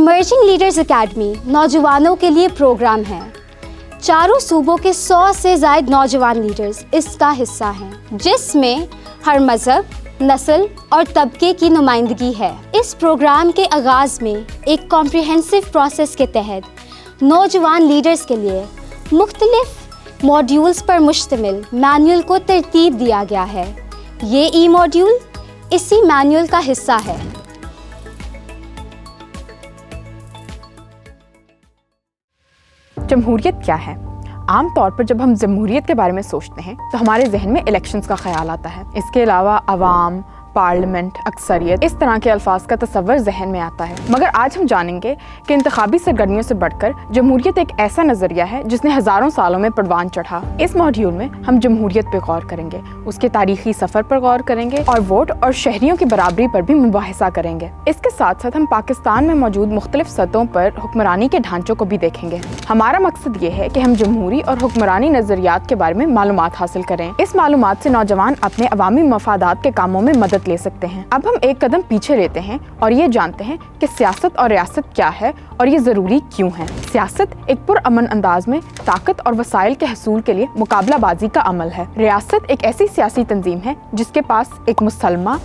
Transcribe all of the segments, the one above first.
Emerging leaders academy نوجوانوں کے لیے پروگرام ہے. چاروں صوبوں کے 100 سے زائد نوجوان لیڈرز اس کا حصہ ہیں، جس میں ہر مذہب، نسل اور طبقے کی نمائندگی ہے. اس پروگرام کے آغاز میں ایک کمپریہنسو پروسیس کے تحت نوجوان لیڈرز کے لیے مختلف موڈیولز پر مشتمل مینول کو ترتیب دیا گیا ہے. یہ ای موڈیول اسی مینول کا حصہ ہے. جمہوریت کیا ہے؟ عام طور پر جب ہم جمہوریت کے بارے میں سوچتے ہیں تو ہمارے ذہن میں الیکشنز کا خیال آتا ہے. اس کے علاوہ عوام، پارلیمنٹ، اکثریت، اس طرح کے الفاظ کا تصور ذہن میں آتا ہے. مگر آج ہم جانیں گے کہ انتخابی سرگرمیوں سے بڑھ کر جمہوریت ایک ایسا نظریہ ہے جس نے ہزاروں سالوں میں پروان چڑھا. اس ماڈیول میں ہم جمہوریت پہ غور کریں گے، اس کے تاریخی سفر پر غور کریں گے اور ووٹ اور شہریوں کی برابری پر بھی مباحثہ کریں گے. اس کے ساتھ ساتھ ہم پاکستان میں موجود مختلف سطحوں پر حکمرانی کے ڈھانچوں کو بھی دیکھیں گے. ہمارا مقصد یہ ہے کہ ہم جمہوری اور حکمرانی نظریات کے بارے میں معلومات حاصل کریں. اس معلومات سے نوجوان اپنے عوامی مفادات کے کاموں میں مدد لے سکتے ہیں. اب ہم ایک قدم پیچھے لیتے ہیں اور یہ جانتے ہیں کہ سیاست اور ریاست کیا ہے اور یہ ضروری کیوں ہے. سیاست ایک پرامن انداز میں طاقت اور وسائل کے حصول کے لیے مقابلہ بازی کا عمل ہے. ریاست ایک ایسی سیاسی تنظیم ہے جس کے پاس ایک مسلمہ،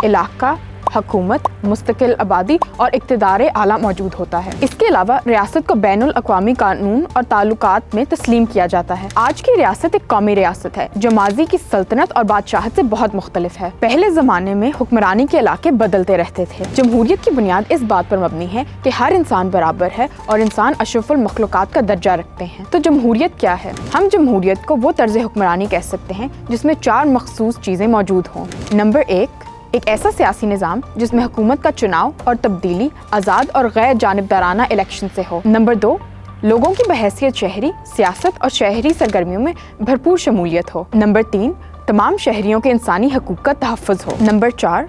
علاقہ، حکومت، مستقل آبادی اور اقتدار اعلیٰ موجود ہوتا ہے. اس کے علاوہ ریاست کو بین الاقوامی قانون اور تعلقات میں تسلیم کیا جاتا ہے. آج کی ریاست ایک قومی ریاست ہے جو ماضی کی سلطنت اور بادشاہت سے بہت مختلف ہے. پہلے زمانے میں حکمرانی کے علاقے بدلتے رہتے تھے. جمہوریت کی بنیاد اس بات پر مبنی ہے کہ ہر انسان برابر ہے اور انسان اشرف المخلوقات کا درجہ رکھتے ہیں. تو جمہوریت کیا ہے؟ ہم جمہوریت کو وہ طرز حکمرانی کہہ سکتے ہیں جس میں 4 مخصوص چیزیں موجود ہوں. نمبر 1، ایک ایسا سیاسی نظام جس میں حکومت کا چناؤ اور تبدیلی آزاد اور غیر جانبدارانہ الیکشن سے ہو. نمبر 2، لوگوں کی بحیثیت شہری سیاست اور شہری سرگرمیوں میں بھرپور شمولیت ہو. نمبر 3، تمام شہریوں کے انسانی حقوق کا تحفظ ہو. نمبر 4،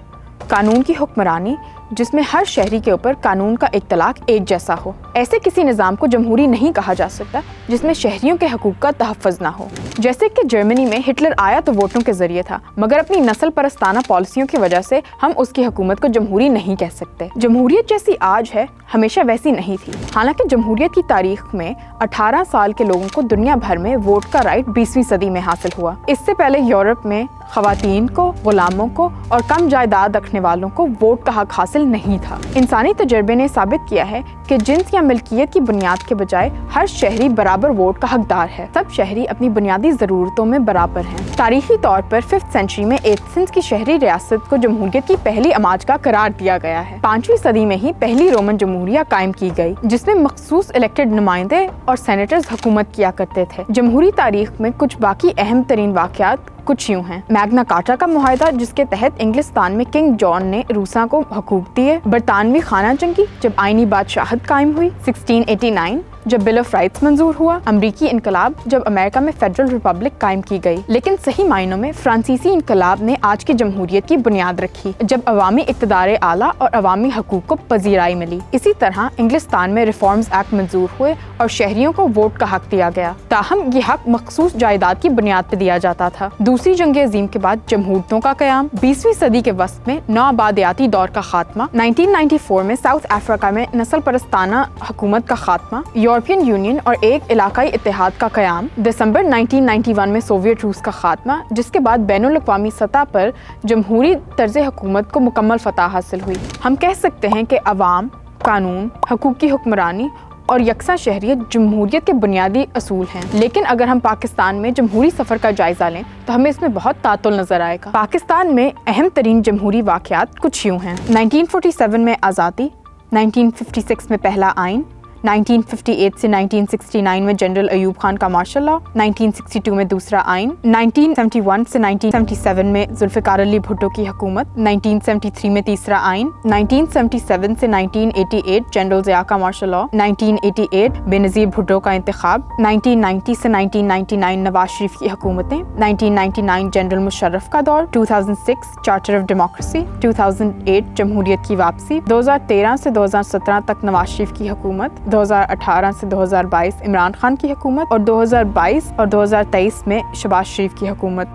قانون کی حکمرانی جس میں ہر شہری کے اوپر قانون کا اطلاق ایک جیسا ہو. ایسے کسی نظام کو جمہوری نہیں کہا جا سکتا جس میں شہریوں کے حقوق کا تحفظ نہ ہو. جیسے کہ جرمنی میں ہٹلر آیا تو ووٹوں کے ذریعے تھا، مگر اپنی نسل پرستانہ پالیسیوں کی وجہ سے ہم اس کی حکومت کو جمہوری نہیں کہہ سکتے. جمہوریت جیسی آج ہے ہمیشہ ویسی نہیں تھی. حالانکہ جمہوریت کی تاریخ میں 18 سال کے لوگوں کو دنیا بھر میں ووٹ کا رائٹ 20ویں صدی میں حاصل ہوا. اس سے پہلے یورپ میں خواتین کو، غلاموں کو اور کم جائیداد رکھنے والوں کو ووٹ کا حق حاصل نہیں تھا. انسانی تجربے نے ثابت کیا ہے کہ جنس یا ملکیت کی بنیاد کے بجائے ہر شہری برابر ووٹ کا حقدار ہے. سب شہری اپنی بنیادی ضرورتوں میں برابر ہیں. تاریخی طور پر 5th سینچری میں ایتھنز کی شہری ریاست کو جمہوریت کی پہلی اماج کا قرار دیا گیا ہے. 5ویں صدی میں ہی پہلی رومن جمہوریہ قائم کی گئی جس میں مخصوص الیکٹڈ نمائندے اور سینیٹرز حکومت کیا کرتے تھے. جمہوری تاریخ میں کچھ باقی اہم ترین واقعات کچھ یوں ہیں. میگنا کارٹا کا معاہدہ جس کے تحت انگلستان میں کنگ جان نے روساں کو حقوق دیے. برطانوی خانہ جنگی جب آئینی بادشاہت قائم ہوئی. 1689 جب بل آف رائٹس منظور ہوا. امریکی انقلاب جب امریکہ میں فیڈرل ریپبلک قائم کی گئی. لیکن صحیح معنوں میں فرانسیسی انقلاب نے آج کی جمہوریت کی بنیاد رکھی جب عوامی اقتدار اعلیٰ اور عوامی حقوق کو پذیرائی ملی. اسی طرح انگلستان میں ریفارمز ایکٹ منظور ہوئے اور شہریوں کو ووٹ کا حق دیا گیا. تاہم یہ حق مخصوص جائیداد کی بنیاد پہ دیا جاتا تھا. دوسری جنگ عظیم کے بعد جمہوریتوں کا قیام. 20ویں صدی کے وسط میں نوآبادیاتی دور کا خاتمہ. 1994 میں ساؤتھ افریقہ میں نسل پرستانہ حکومت کا خاتمہ. یورپین یونین اور ایک علاقائی اتحاد کا قیام. دسمبر 1991 میں سوویت روس کا خاتمہ جس کے بعد بین الاقوامی سطح پر جمہوری طرز حکومت کو مکمل فتح حاصل ہوئی. ہم کہہ سکتے ہیں کہ عوام، قانون، حقوق کی حکمرانی اور یکساں شہریت جمہوریت کے بنیادی اصول ہیں. لیکن اگر ہم پاکستان میں جمہوری سفر کا جائزہ لیں تو ہمیں اس میں بہت تعطل نظر آئے گا. پاکستان میں اہم ترین جمہوری واقعات کچھ یوں ہیں. 1947 میں آزادی. 1956 میں پہلا آئین. 1958 سے 1969 میں جنرل ایوب خان کا مارشل لاء. 1962 میں دوسرا آئین. 1971 سے 1977 میں ذوالفقار علی بھٹو کی حکومت. 1973 میں تیسرا آئین. 1977 سے 1988 جنرل ضیاء کا مارشل لاء. 1988 بےنظیر بھٹو کا انتخاب. 1990 سے 1999 نواز شریف کی حکومتیں. 1999 جنرل مشرف کا دور. 2006 چارٹر آف ڈیموکریسی. 2008 جمہوریت کی واپسی. 2013 سے 2017 تک نواز شریف کی حکومت. 2018 سے 2022 عمران خان کی حکومت اور 2022 اور 2023 میں شہباز شریف کی حکومت.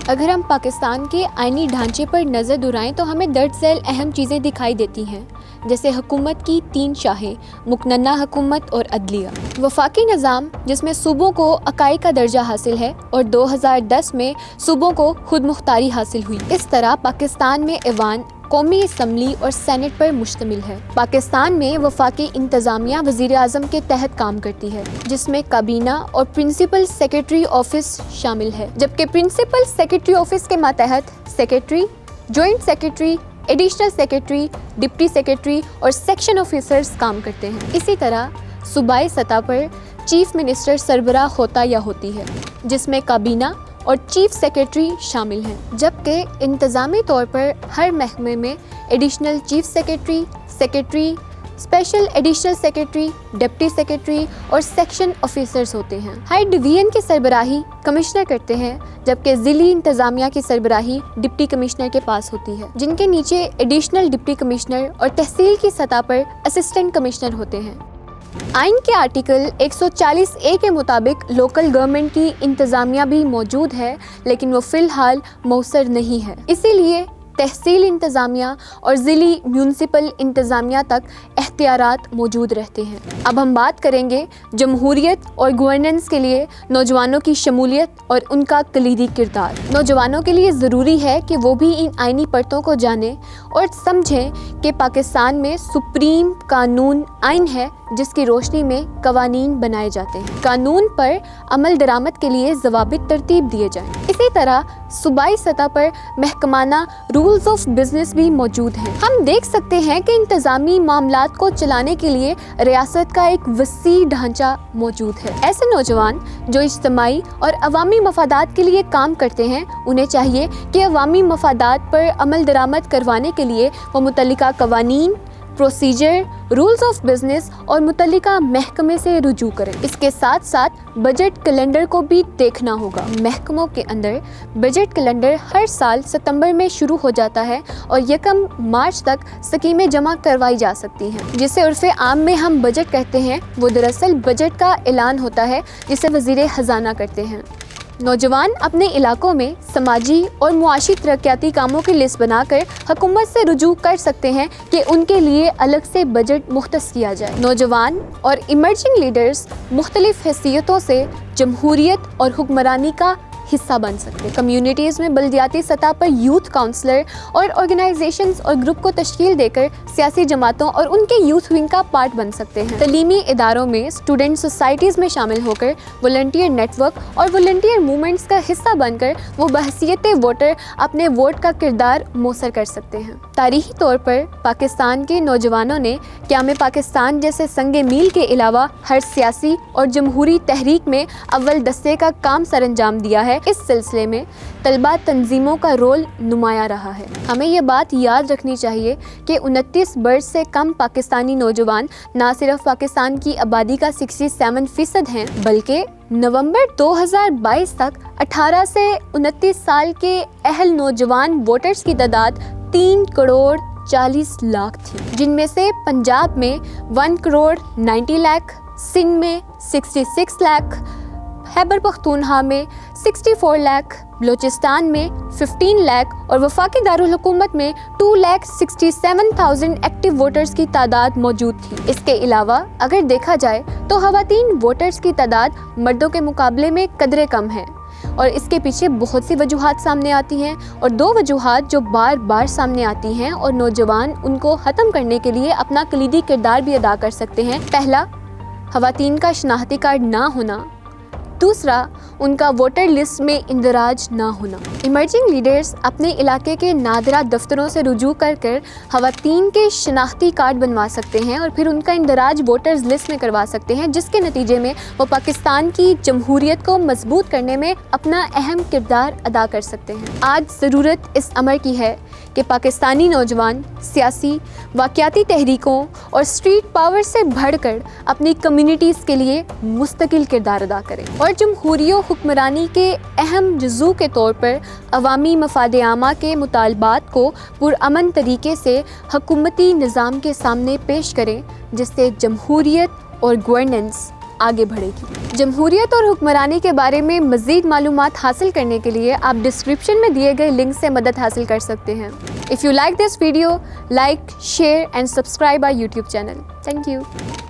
اگر ہم پاکستان کے آئینی ڈھانچے پر نظر دورائیں تو ہمیں درج ذیل اہم چیزیں دکھائی دیتی ہیں، جیسے حکومت کی 3 شاخیں، مقننہ حکومت اور عدلیہ، وفاقی نظام جس میں صوبوں کو اکائی کا درجہ حاصل ہے اور 2010 میں صوبوں کو خود مختاری حاصل ہوئی۔ اس طرح پاکستان میں ایوان قومی اسمبلی اور سینٹ پر مشتمل ہے۔ پاکستان میں وفاقی انتظامیہ وزیر اعظم کے تحت کام کرتی ہے، جس میں کابینہ اور پرنسپل سیکرٹری آفس شامل ہے، جبکہ پرنسپل سیکرٹری آفس کے ماتحت secretary, joint secretary, additional secretary, deputy secretary اور سیکشن آفیسرز کام کرتے ہیں۔ اسی طرح صوبائی سطح پر چیف منسٹر سربراہ ہوتا یا ہوتی ہے، جس میں کابینہ اور چیف سیکرٹری شامل ہیں، جبکہ انتظامی طور پر ہر محکمے میں additional chief secretary, secretary, special additional secretary, deputy secretary اور سیکشن آفیسرز ہوتے ہیں۔ ہر ڈویژن کی سربراہی کمشنر کرتے ہیں، جبکہ ضلعی انتظامیہ کی سربراہی ڈپٹی کمشنر کے پاس ہوتی ہے، جن کے نیچے ایڈیشنل ڈپٹی کمشنر اور تحصیل کی سطح پر اسسٹنٹ کمشنر ہوتے ہیں۔ آئین کے آرٹیکل 140A کے مطابق لوکل گورنمنٹ کی انتظامیہ بھی موجود ہے، لیکن وہ فی الحال مؤثر نہیں ہے، اسی لیے تحصیل انتظامیہ اور ضلعی میونسپل انتظامیہ تک اختیارات موجود رہتے ہیں۔ اب ہم بات کریں گے جمہوریت اور گورننس کے لیے نوجوانوں کی شمولیت اور ان کا کلیدی کردار۔ نوجوانوں کے لیے ضروری ہے کہ وہ بھی ان آئینی پرتوں کو جانیں اور سمجھیں کہ پاکستان میں سپریم قانون آئین ہے، جس کی روشنی میں قوانین بنائے جاتے ہیں۔ قانون پر عمل درآمد کے لیے ضوابط ترتیب دیے جائیں۔ اسی طرح صوبائی سطح پر محکمانہ رولز آف بزنس بھی موجود ہیں۔ ہم دیکھ سکتے ہیں کہ انتظامی معاملات کو چلانے کے لیے ریاست کا ایک وسیع ڈھانچہ موجود ہے۔ ایسے نوجوان جو اجتماعی اور عوامی مفادات کے لیے کام کرتے ہیں، انہیں چاہیے کہ عوامی مفادات پر عمل درآمد کروانے کے لیے وہ متعلقہ قوانین، پروسیجر، رولز آف بزنس اور متعلقہ محکمے سے رجوع کریں۔ اس کے ساتھ ساتھ بجٹ کیلنڈر کو بھی دیکھنا ہوگا۔ محکموں کے اندر بجٹ کیلنڈر ہر سال ستمبر میں شروع ہو جاتا ہے اور 1 مارچ تک اسکیمیں جمع کروائی جا سکتی ہیں، جسے عرف عام میں ہم بجٹ کہتے ہیں۔ وہ دراصل بجٹ کا اعلان ہوتا ہے جسے وزیر خزانہ کرتے ہیں۔ نوجوان اپنے علاقوں میں سماجی اور معاشی ترقیاتی کاموں کی لسٹ بنا کر حکومت سے رجوع کر سکتے ہیں کہ ان کے لیے الگ سے بجٹ مختص کیا جائے۔ نوجوان اور ایمرجنگ لیڈرز مختلف حیثیتوں سے جمہوریت اور حکمرانی کا حصہ بن سکتے ہیں۔ کمیونٹیز میں بلدیاتی سطح پر یوتھ کاؤنسلر اور آرگنائزیشنز اور گروپ کو تشکیل دے کر سیاسی جماعتوں اور ان کے یوتھ ونگ کا پارٹ بن سکتے ہیں۔ تعلیمی اداروں میں اسٹوڈنٹ سوسائٹیز میں شامل ہو کر والنٹیئر نیٹ ورک اور والنٹیئر موومنٹس کا حصہ بن کر وہ بحیثیت ووٹر اپنے ووٹ کا کردار مؤثر کر سکتے ہیں۔ تاریخی طور پر پاکستان کے نوجوانوں نے قیام پاکستان جیسے سنگ میل کے علاوہ ہر سیاسی اور جمہوری تحریک میں اول دستے کا کام سر انجام دیا ہے۔ اس سلسلے میں طلبہ تنظیموں کا رول نمایاں رہا ہے۔ ہمیں یہ بات یاد رکھنی چاہیے کہ 29 برس سے کم پاکستانی نوجوان نہ صرف پاکستان کی آبادی کا 67% ہیں، بلکہ نومبر 2022 تک 18 سے 29 سال کے اہل نوجوان ووٹرز کی تعداد 3 کروڑ 40 لاکھ تھی، جن میں سے پنجاب میں 1 کروڑ 90 لاکھ، سندھ میں 66 لاکھ، خیبر پختونخوا میں 64 لاکھ، بلوچستان میں 15 لاکھ اور وفاقی دارالحکومت میں 2,67,000 ایکٹیو ووٹرز کی تعداد موجود تھی۔ اس کے علاوہ اگر دیکھا جائے تو خواتین ووٹرز کی تعداد مردوں کے مقابلے میں قدرے کم ہے، اور اس کے پیچھے بہت سی وجوہات سامنے آتی ہیں، اور 2 وجوہات جو بار بار سامنے آتی ہیں اور نوجوان ان کو ختم کرنے کے لیے اپنا کلیدی کردار بھی ادا کر سکتے ہیں۔ پہلا، خواتین کا شناختی کارڈ نہ ہونا۔ دوسرا، ان کا ووٹر لسٹ میں اندراج نہ ہونا۔ ایمرجنگ لیڈرز اپنے علاقے کے نادرہ دفتروں سے رجوع کر خواتین کے شناختی کارڈ بنوا سکتے ہیں اور پھر ان کا اندراج ووٹرز لسٹ میں کروا سکتے ہیں، جس کے نتیجے میں وہ پاکستان کی جمہوریت کو مضبوط کرنے میں اپنا اہم کردار ادا کر سکتے ہیں۔ آج ضرورت اس امر کی ہے کہ پاکستانی نوجوان سیاسی، واقعاتی تحریکوں اور اسٹریٹ پاور سے بڑھ کر اپنی کمیونٹیز کے لیے مستقل کردار ادا کریں اور جمہوری حکمرانی کے اہم جزو کے طور پر عوامی مفاد عامہ کے مطالبات کو پرامن طریقے سے حکومتی نظام کے سامنے پیش کریں، جس سے جمہوریت اور گورننس آگے بڑھے گی۔ جمہوریت اور حکمرانی کے بارے میں مزید معلومات حاصل کرنے کے لیے آپ ڈسکرپشن میں دیے گئے لنک سے مدد حاصل کر سکتے ہیں۔ If you like this video, like, share and subscribe our YouTube channel. Thank you.